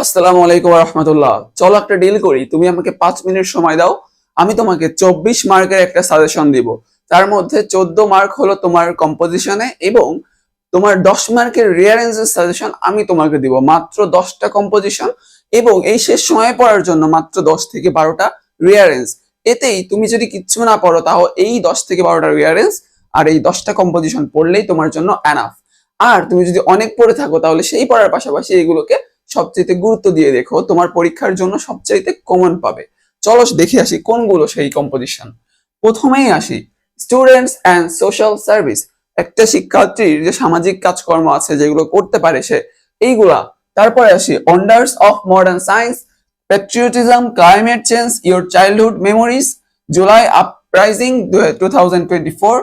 আসসালামু আলাইকুম রহমতুল্লাহ। চলো একটা ডিল করি, তুমি আমাকে 5 মিনিট সময় দাও। আমি তোমাকে 24 মার্কের একটা সাজেশন দিব। তার মধ্যে 14 মার্ক হলো তোমার কম্পোজিশনে এবং তোমার 10 মার্কের রিয়ারেঞ্জের সাজেশন আমি তোমাকে দিব। মাত্র 10টা কম্পোজিশন এবং এই শেষ সময় পড়ার জন্য মাত্র 10 থেকে 12টা রিয়ারেঞ্জ। এতেই তুমি যদি কিচ্ছু না পড়ো তাও এই 10 থেকে 12টা রিয়ারেঞ্জ আর এই 10টা কম্পোজিশন পড়লেই তোমার জন্য এনাফ। আর তুমি যদি অনেক পড়ে থাকো তাহলে সেই পড়ার পাশাপাশি এগুলোকে সবচেয়ে গুরুত্ব দিয়ে দেখো, তোমার পরীক্ষার জন্য সবচাইতে কমন পাবে। চলো দেখে আসি কোনগুলো সেই কম্পোজিশন। প্রথমেই আসি স্টুডেন্টস অ্যান্ড সোশ্যাল সার্ভিস। একটা শিক্ষার্থীর যে সামাজিক কাজকর্ম আছে যেগুলো করতে পারে সে, এইগুলা। তারপরে আসি wonders of modern science, patriotism, climate change, your childhood memories, July uprising 2024,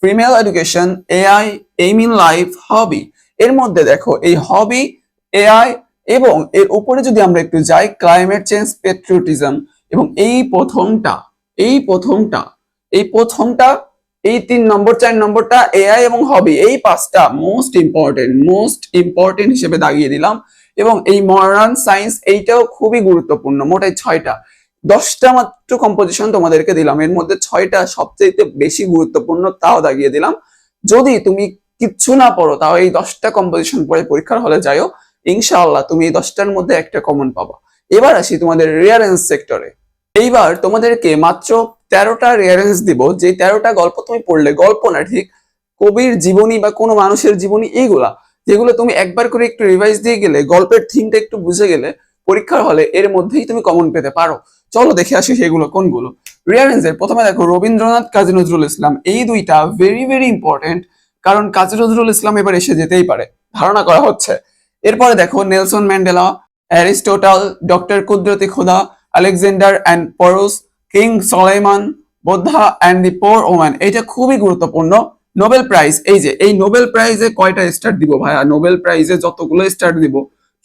female education, AI, aim in life, hobby. এর মধ্যে দেখো এই হবি, এআই এবং এর উপরে যদি আমরা একটু যাই ক্লাইমেট চেঞ্জ, পেট্রিয়টিজম এবং এই প্রথমটা এই 3 নম্বর 4 নম্বরটা এআই এবং হবি, এই 5টা মোস্ট ইম্পর্টেন্ট হিসেবে দাগিয়ে দিলাম। এবং এই মডার্ন সায়েন্স এইটাও খুবই গুরুত্বপূর্ণ। মোট এই 6টা, 10টা মাত্র কম্পোজিশন তোমাদেরকে দিলাম, এর মধ্যে 6টা সবচেয়ে বেশি গুরুত্বপূর্ণ, তাও দাগিয়ে দিলাম। যদি তুমি কিচ্ছু না পড়ো তাও এই 10টা কম্পোজিশন পড়ে পরীক্ষার হলে যাও, ইনশাআল্লাহ তুমি এই 10টার মধ্যে একটা কমন পাবা। এবার আসি তোমাদের রিয়ারেঞ্জ সেক্টরে। এইবার তোমাদেরকে মাত্র 13টা রিয়ারেঞ্জ দিব। যে 13টা গল্প তুমি পড়লে, গল্প না ঠিক, কবির জীবনী বা কোনো মানুষের জীবনী, এইগুলা যেগুলো তুমি একবার করে একটু রিভাইজ দিয়ে গেলে, গল্পের থিমটা একটু বুঝে গেলে পরীক্ষার হলে এর মধ্যেই তুমি কমন পেতে পারো। চলো দেখে আসি সেগুলো কোনগুলো। রিয়ারেঞ্জের প্রথমে দেখো রবীন্দ্রনাথ, কাজী নজরুল ইসলাম। এই দুইটা ভেরি ভেরি ইম্পর্টেন্ট, কারণ কাজী নজরুল ইসলাম এবার এসে যেতেই পারে, ধারণা করা হচ্ছে। এরপরে দেখো Nelson Mandela, Aristotle, doctor Qudrat-e Khuda, Alexander and Porus, king Solomon, Buddha and the poor woman. এটা খুবই গুরুত্বপূর্ণ। নোবেল প্রাইজ, এই যে এই নোবেল প্রাইজে কয়টা স্টার দিব ভাইয়া? নোবেল প্রাইজে যতগুলো স্টার দিব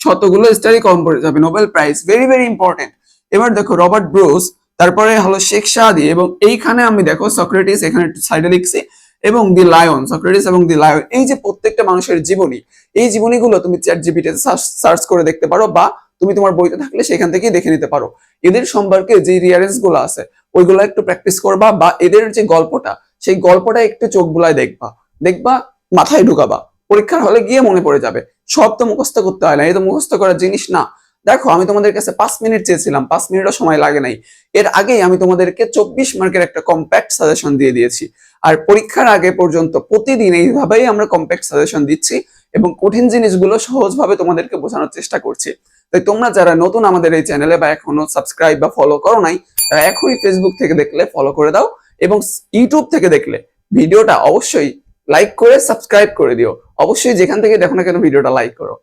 শতগুলো স্টারই কম পড়ে যাবে। Nobel prize very very important. এবার দেখো রবার্ট ব্রুস, তারপরে হলো শেখ সাদি, এবং এইখানে আমি দেখো সক্রেটিস, এখানে সাইডে লিখছি, এবং দি লায়ন, সক্রেটিস এবং দি লায়ন। এই যে প্রত্যেকটা মানুষের জীবনী, এই জীবনীগুলো তুমি চ্যাট জিপিটিতে সার্চ করে দেখতে পারো, বা তুমি তোমার বইতে থাকলে সেখান থেকেই দেখে নিতে পারো। এদের সম্পর্কে যে রিয়ারেন্স গুলো আছে ওইগুলো একটু প্র্যাকটিস করবা, বা এদের যে গল্পটা সেই গল্পটা একটু চোখ বুলায় দেখবা, দেখবা মাথায় ঢুকাবা, পরীক্ষার হলে গিয়ে মনে পড়ে যাবে। সব তো মুখস্থ করতে হয় না, এই তো মুখস্থ করার জিনিস না। দেখো আমি তোমাদের কাছে 5 মিনিট চেয়েছিলাম, 5 মিনিটও সময় লাগে নাই। এর আগেই আমি তোমাদেরকে 24 মার্কের একটা কম্প্যাক্ট সাজেশন দিয়ে দিয়েছি। আর পরীক্ষার আগে পর্যন্ত প্রতিদিন এইভাবেই আমরা কম্প্যাক্ট সাজেশন দিচ্ছি এবং কঠিন জিনিসগুলো সহজভাবে তোমাদেরকে বোঝানোর চেষ্টা করছি। তাই তোমরা যারা নতুন আমাদের এই চ্যানেলে বা এখনো সাবস্ক্রাইব বা ফলো করো নাই, তারা এখনই ফেসবুক থেকে দেখলে ফলো করে দাও, এবং ইউটিউব থেকে দেখলে ভিডিওটা অবশ্যই লাইক করে সাবস্ক্রাইব করে দিও। অবশ্যই যেখান থেকে দেখো না কেন ভিডিওটা লাইক করো।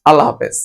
আল্লাহ হাফেজ।